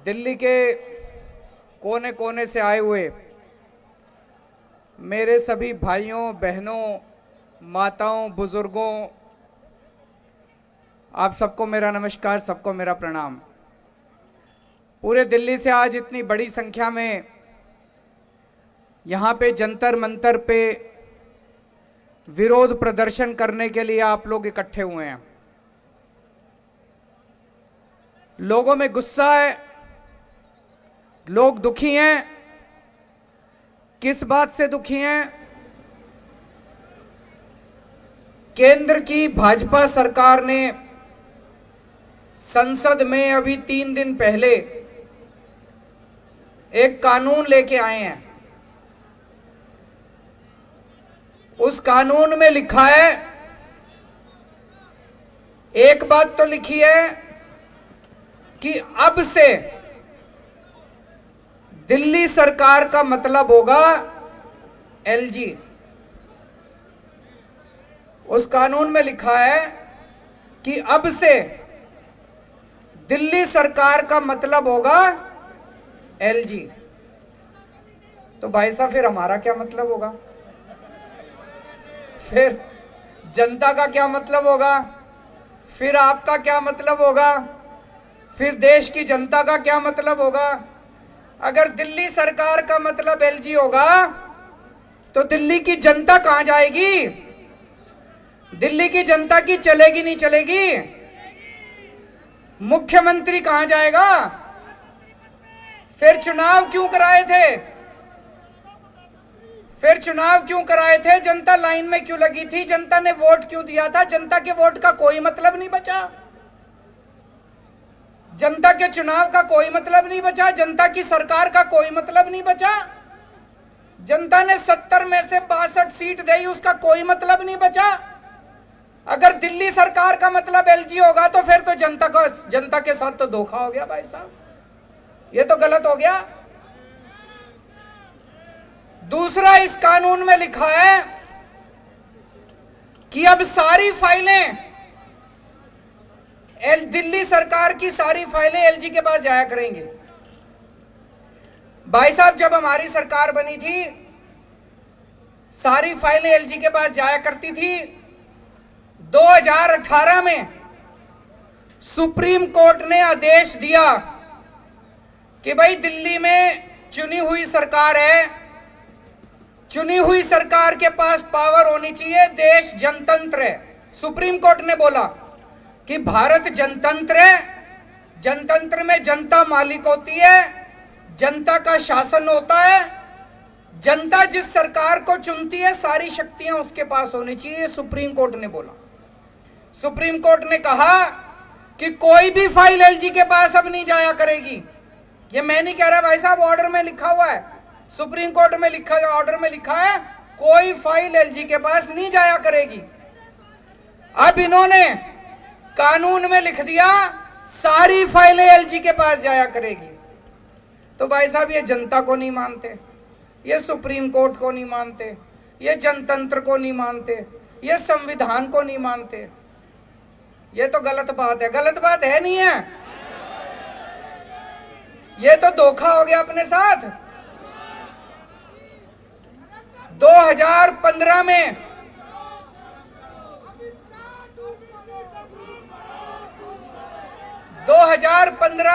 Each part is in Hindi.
दिल्ली के कोने कोने से आए हुए मेरे सभी भाइयों बहनों माताओं बुजुर्गों, आप सबको मेरा नमस्कार, सबको मेरा प्रणाम। पूरे दिल्ली से आज इतनी बड़ी संख्या में यहाँ पे जंतर मंतर पे विरोध प्रदर्शन करने के लिए आप लोग इकट्ठे हुए हैं। लोगों में गुस्सा है, लोग दुखी हैं। किस बात से दुखी हैं? केंद्र की भाजपा सरकार ने संसद में अभी 3 दिन पहले एक कानून लेके आए हैं। उस कानून में लिखा है, एक बात तो लिखी है कि अब से दिल्ली सरकार का मतलब होगा एलजी। उस कानून में लिखा है कि अब से दिल्ली सरकार का मतलब होगा एलजी। तो भाई साहब फिर हमारा क्या मतलब होगा? फिर जनता का क्या मतलब होगा? फिर आपका क्या मतलब होगा? फिर देश की जनता का क्या मतलब होगा? अगर दिल्ली सरकार का मतलब एलजी होगा तो दिल्ली की जनता कहां जाएगी? दिल्ली की जनता की चलेगी नहीं चलेगी? मुख्यमंत्री कहां जाएगा? फिर चुनाव क्यों कराए थे? फिर चुनाव क्यों कराए थे? जनता लाइन में क्यों लगी थी? जनता ने वोट क्यों दिया था? जनता के वोट का कोई मतलब नहीं बचा, जनता के चुनाव का कोई मतलब नहीं बचा, जनता की सरकार का कोई मतलब नहीं बचा। जनता ने 70 में से 62 सीट दी, उसका कोई मतलब नहीं बचा। अगर दिल्ली सरकार का मतलब एलजी होगा तो फिर तो जनता के साथ तो धोखा हो गया भाई साहब, ये तो गलत हो गया। दूसरा, इस कानून में लिखा है कि अब सारी फाइलें दिल्ली सरकार की सारी फाइलें एलजी के पास जाया करेंगे। भाई साहब, जब हमारी सरकार बनी थी सारी फाइलें एलजी के पास जाया करती थी। 2018 में सुप्रीम कोर्ट ने आदेश दिया कि भाई दिल्ली में चुनी हुई सरकार है, चुनी हुई सरकार के पास पावर होनी चाहिए, देश जनतंत्र है। सुप्रीम कोर्ट ने बोला कि भारत जनतंत्र है, जनतंत्र में जनता मालिक होती है, जनता का शासन होता है, जनता जिस सरकार को चुनती है सारी शक्तियां उसके पास होनी चाहिए, सुप्रीम कोर्ट ने बोला। सुप्रीम कोर्ट ने कहा कि कोई भी फाइल एलजी के पास अब नहीं जाया करेगी। ये मैं नहीं कह रहा भाई साहब, ऑर्डर में लिखा हुआ है, सुप्रीम कोर्ट में लिखा है, ऑर्डर में लिखा है कोई फाइल एलजी के पास नहीं जाया करेगी। अब इन्होंने कानून में लिख दिया सारी फाइलें एलजी के पास जाया करेगी। तो भाई साहब, ये जनता को नहीं मानते, ये सुप्रीम कोर्ट को नहीं मानते, ये जनतंत्र को नहीं मानते, ये संविधान को नहीं मानते। ये तो गलत बात है। गलत बात है नहीं है? ये तो धोखा हो गया अपने साथ। 2015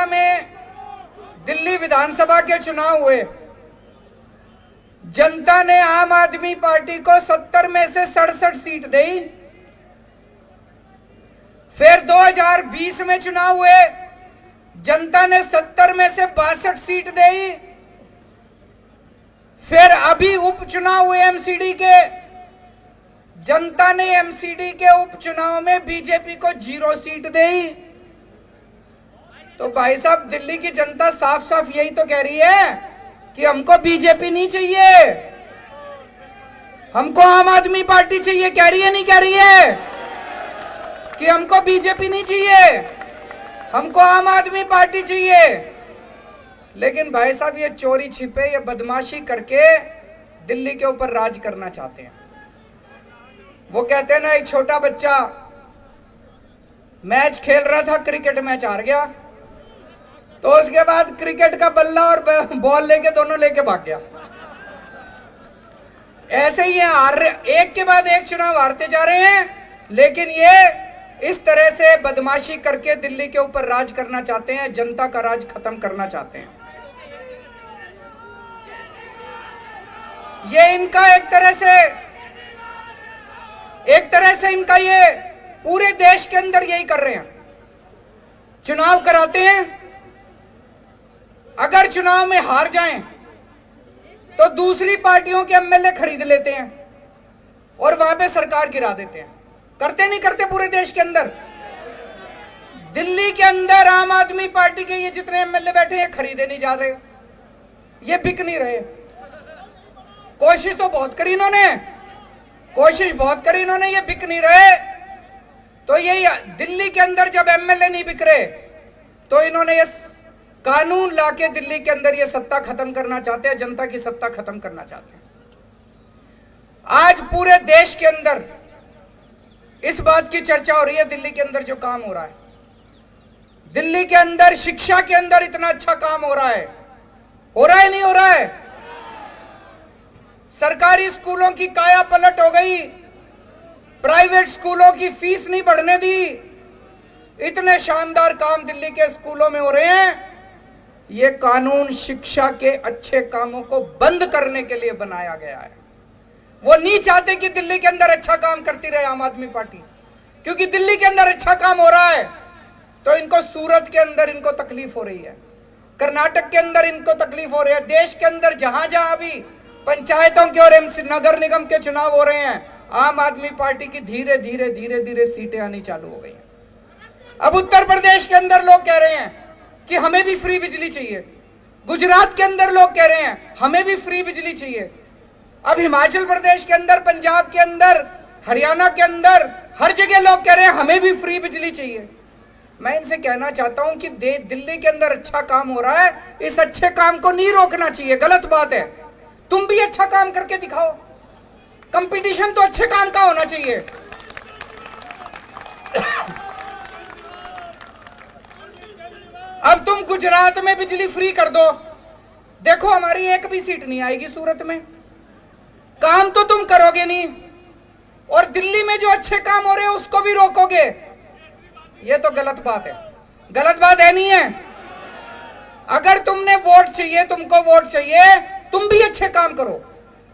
में दिल्ली विधानसभा के चुनाव हुए। जनता ने आम आदमी पार्टी को 70 में से 67 सीट दी। फिर 2020 में चुनाव हुए, जनता ने 70 में से 62 सीट दी। फिर अभी उपचुनाव हुए एमसीडी के, जनता ने एमसीडी के उपचुनाव में बीजेपी को 0 सीट दी। तो भाई साहब, दिल्ली की जनता साफ साफ यही तो कह रही है कि हमको बीजेपी नहीं चाहिए, हमको आम आदमी पार्टी चाहिए। कह रही है नहीं कह रही है कि हमको बीजेपी नहीं चाहिए, हमको आम आदमी पार्टी चाहिए। लेकिन भाई साहब, ये चोरी छिपे, ये बदमाशी करके दिल्ली के ऊपर राज करना चाहते हैं। वो कहते हैं ना, एक छोटा बच्चा मैच खेल रहा था, क्रिकेट मैच हार गया, तो उसके बाद क्रिकेट का बल्ला और बॉल लेके दोनों लेके भाग गया। ऐसे ही एक के बाद एक चुनाव हारते जा रहे हैं, लेकिन ये इस तरह से बदमाशी करके दिल्ली के ऊपर राज करना चाहते हैं, जनता का राज खत्म करना चाहते हैं। ये इनका एक तरह से इनका ये पूरे देश के अंदर यही कर रहे हैं। चुनाव कराते हैं, अगर चुनाव में हार जाएं तो दूसरी पार्टियों के एमएलए खरीद लेते हैं और वहां पे सरकार गिरा देते हैं। करते नहीं करते पूरे देश के अंदर? दिल्ली के अंदर आम आदमी पार्टी के ये जितने एमएलए बैठे हैं खरीदे नहीं जा रहे, ये बिक नहीं रहे। कोशिश तो बहुत करी इन्होंने, ये बिक नहीं रहे। तो ये दिल्ली के अंदर जब एमएलए नहीं बिक रहे तो इन्होंने ये कानून लाके दिल्ली के अंदर ये सत्ता खत्म करना चाहते हैं, जनता की सत्ता खत्म करना चाहते हैं। आज पूरे देश के अंदर इस बात की चर्चा हो रही है, दिल्ली के अंदर जो काम हो रहा है, दिल्ली के अंदर शिक्षा के अंदर इतना अच्छा काम हो रहा है नहीं हो रहा है? सरकारी स्कूलों की काया पलट हो गई, प्राइवेट स्कूलों की फीस नहीं बढ़ने दी। इतने शानदार काम दिल्ली के स्कूलों में हो रहे हैं। ये कानून शिक्षा के अच्छे कामों को बंद करने के लिए बनाया गया है। वो नहीं चाहते कि दिल्ली के अंदर अच्छा काम करती रहे आम आदमी पार्टी, क्योंकि दिल्ली के अंदर अच्छा काम हो रहा है तो इनको सूरत के अंदर इनको तकलीफ हो रही है, कर्नाटक के अंदर इनको तकलीफ हो रही है। देश के अंदर जहां जहां भी पंचायतों के और नगर निगम के चुनाव हो रहे हैं, आम आदमी पार्टी की धीरे धीरे सीटें आनी चालू हो गई हैं। अब उत्तर प्रदेश के अंदर लोग कह रहे हैं कि हमें भी फ्री बिजली चाहिए, गुजरात के अंदर लोग कह रहे हैं हमें भी फ्री बिजली चाहिए। अब हिमाचल प्रदेश के अंदर, पंजाब के अंदर, हरियाणा के अंदर हर जगह लोग कह रहे हैं हमें भी फ्री बिजली चाहिए। मैं इनसे कहना चाहता हूं कि दिल्ली के अंदर अच्छा काम हो रहा है, इस अच्छे काम को नहीं रोकना चाहिए, गलत बात है। तुम भी अच्छा काम करके दिखाओ, कंपटीशन तो अच्छे काम का होना चाहिए। अब तुम गुजरात में बिजली फ्री कर दो, देखो हमारी एक भी सीट नहीं आएगी सूरत में, काम तो तुम करोगे नहीं, और दिल्ली में जो अच्छे काम हो रहे हैं उसको भी रोकोगे। ये तो गलत बात है, गलत बात है नहीं है? अगर तुमने वोट चाहिए, तुमको वोट चाहिए, तुम भी अच्छे काम करो।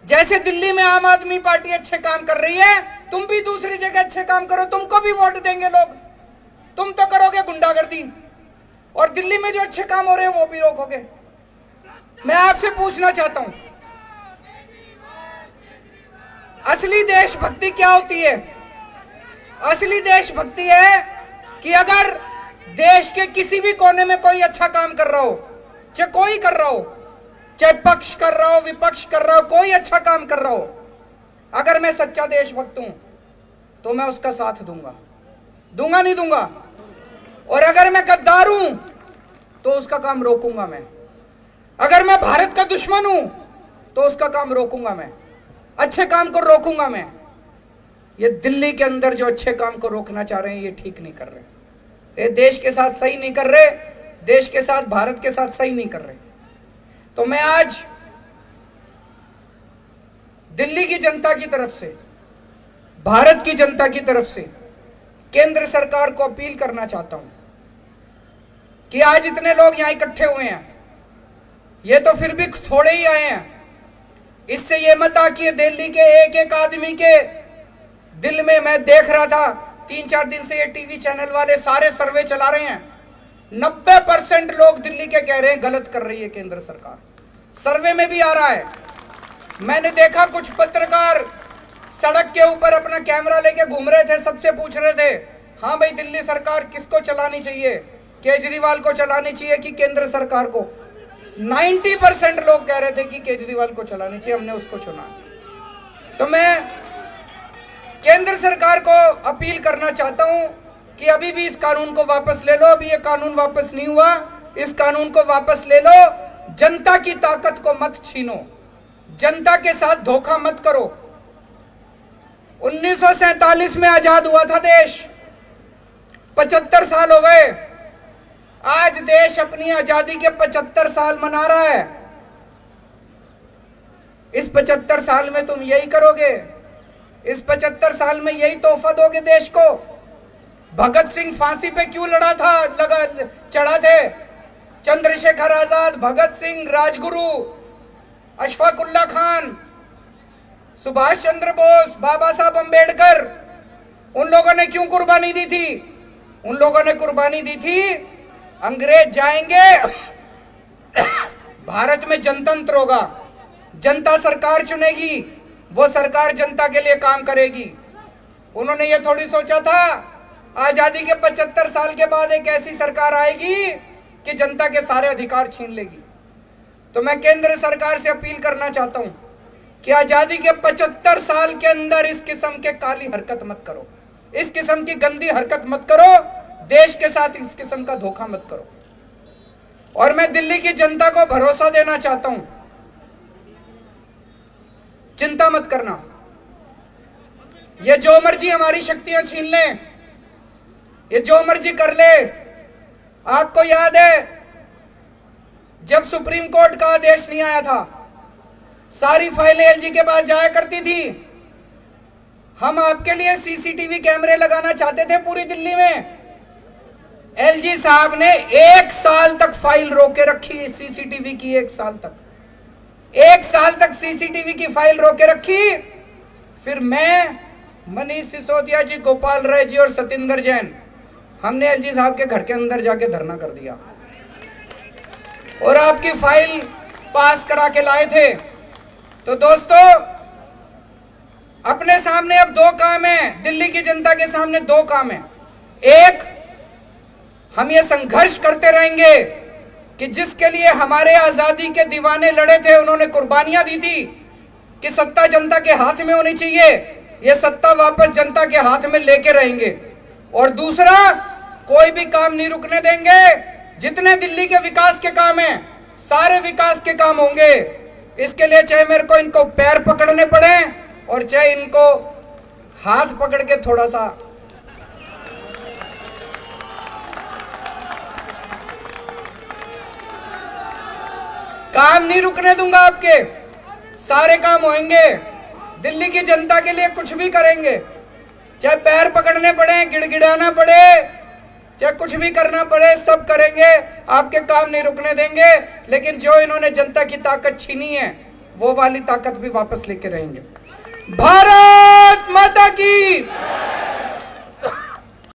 जैसे दिल्ली में आम आदमी पार्टी अच्छे काम कर रही है, तुम भी दूसरी जगह अच्छे काम करो, तुमको भी वोट देंगे लोग। तुम तो करोगे गुंडागर्दी, और दिल्ली में जो अच्छे काम हो रहे हैं वो भी रोकोगे। मैं आपसे पूछना चाहता हूं, असली देशभक्ति क्या होती है? असली देशभक्ति है कि अगर देश के किसी भी कोने में कोई अच्छा काम कर रहा हो, चाहे कोई कर रहा हो, चाहे पक्ष कर रहा हो, विपक्ष कर रहा हो, कोई अच्छा काम कर रहा हो, अगर मैं सच्चा देशभक्त हूं तो मैं उसका साथ दूंगा नहीं दूंगा। और अगर मैं गद्दार हूं तो उसका काम रोकूंगा मैं। अगर मैं भारत का दुश्मन हूं तो उसका काम रोकूंगा मैं, अच्छे काम को रोकूंगा मैं। ये दिल्ली के अंदर जो अच्छे काम को रोकना चाह रहे हैं ये ठीक नहीं कर रहे, ये देश के साथ सही नहीं कर रहे, देश के साथ, भारत के साथ सही नहीं कर रहे। तो मैं आज दिल्ली की जनता की तरफ से, भारत की जनता की तरफ से केंद्र सरकार को अपील करना चाहता हूं कि आज इतने लोग यहां इकट्ठे हुए हैं, ये तो फिर भी थोड़े ही आए हैं। इससे ये मत आकिए दिल्ली के एक एक आदमी के दिल में, मैं देख रहा था 3-4 दिन से ये टीवी चैनल वाले सारे सर्वे चला रहे हैं, 90% लोग दिल्ली के कह रहे हैं गलत कर रही है केंद्र सरकार। सर्वे में भी आ रहा है। मैंने देखा कुछ पत्रकार सड़क के ऊपर अपना कैमरा लेके घूम रहे थे, सबसे पूछ रहे थे हाँ भाई दिल्ली सरकार किसको चलानी चाहिए, केजरीवाल को चलानी चाहिए कि केंद्र सरकार को? 90% लोग कह रहे थे कि केजरीवाल को चलानी चाहिए, हमने उसको चुना। तो मैं केंद्र सरकार को अपील करना चाहता हूं कि अभी भी इस कानून को वापस ले लो। अभी ये कानून वापस नहीं हुआ, इस कानून को वापस ले लो। जनता की ताकत को मत छीनो, जनता के साथ धोखा मत करो। 1947 में आजाद हुआ था देश, 75 साल हो गए। आज देश अपनी आजादी के 75 साल मना रहा है। इस 75 साल में तुम यही करोगे? इस 75 साल में यही तोहफा दोगे देश को? भगत सिंह फांसी पे क्यों चढ़ा थे? चंद्रशेखर आजाद, भगत सिंह, राजगुरु, अशफाक उल्लाह खान, सुभाष चंद्र बोस, बाबा साहब अंबेडकर, उन लोगों ने क्यों कुर्बानी दी थी? उन लोगों ने कुर्बानी दी थी, अंग्रेज जाएंगे, भारत में जनतंत्र होगा, जनता सरकार चुनेगी, वो सरकार जनता के लिए काम करेगी। उन्होंने ये थोड़ी सोचा था आजादी के 75 साल के बाद एक ऐसी सरकार आएगी कि जनता के सारे अधिकार छीन लेगी। तो मैं केंद्र सरकार से अपील करना चाहता हूं कि आजादी के 75 साल के अंदर इस किस्म के काली हरकत मत करो, इस किस्म की गंदी हरकत मत करो, देश के साथ इस किस्म का धोखा मत करो। और मैं दिल्ली की जनता को भरोसा देना चाहता हूं, चिंता मत करना, ये जो मर्जी हमारी शक्तियां छीन ले, ये जो मर्जी कर ले। आपको याद है जब सुप्रीम कोर्ट का आदेश नहीं आया था, सारी फाइलें एलजी के पास जाया करती थी। हम आपके लिए सीसीटीवी कैमरे लगाना चाहते थे पूरी दिल्ली में, एलजी साहब ने 1 साल तक फाइल रोके रखी सीसीटीवी की। 1 साल तक सीसीटीवी की फाइल रोके रखी। फिर मैं, मनीष सिसोदिया जी, गोपाल राय जी और सतिंदर जैन, हमने एलजी साहब के घर के अंदर जाके धरना कर दिया और आपकी फाइल पास करा के लाए थे। तो दोस्तों, अपने सामने अब 2 काम है, दिल्ली की जनता के सामने 2 काम है। एक, हम ये संघर्ष करते रहेंगे कि जिसके लिए हमारे आजादी के दीवाने लड़े थे, उन्होंने कुर्बानियां दी थी कि सत्ता जनता के हाथ में होनी चाहिए, ये सत्ता वापस जनता के हाथ में लेके रहेंगे। और दूसरा, कोई भी काम नहीं रुकने देंगे। जितने दिल्ली के विकास के काम हैं, सारे विकास के काम होंगे। इसके लिए चाहे मेरे को इनको पैर पकड़ने पड़े और चाहे इनको हाथ पकड़ के थोड़ा सा काम नहीं रुकने दूंगा। आपके सारे काम होंगे, दिल्ली की जनता के लिए कुछ भी करेंगे, चाहे पैर पकड़ने पड़े, गिड़गिड़ाना पड़े, चाहे कुछ भी करना पड़े, सब करेंगे। आपके काम नहीं रुकने देंगे। लेकिन जो इन्होंने जनता की ताकत छीनी है, वो वाली ताकत भी वापस लेके रहेंगे। भारत माता की।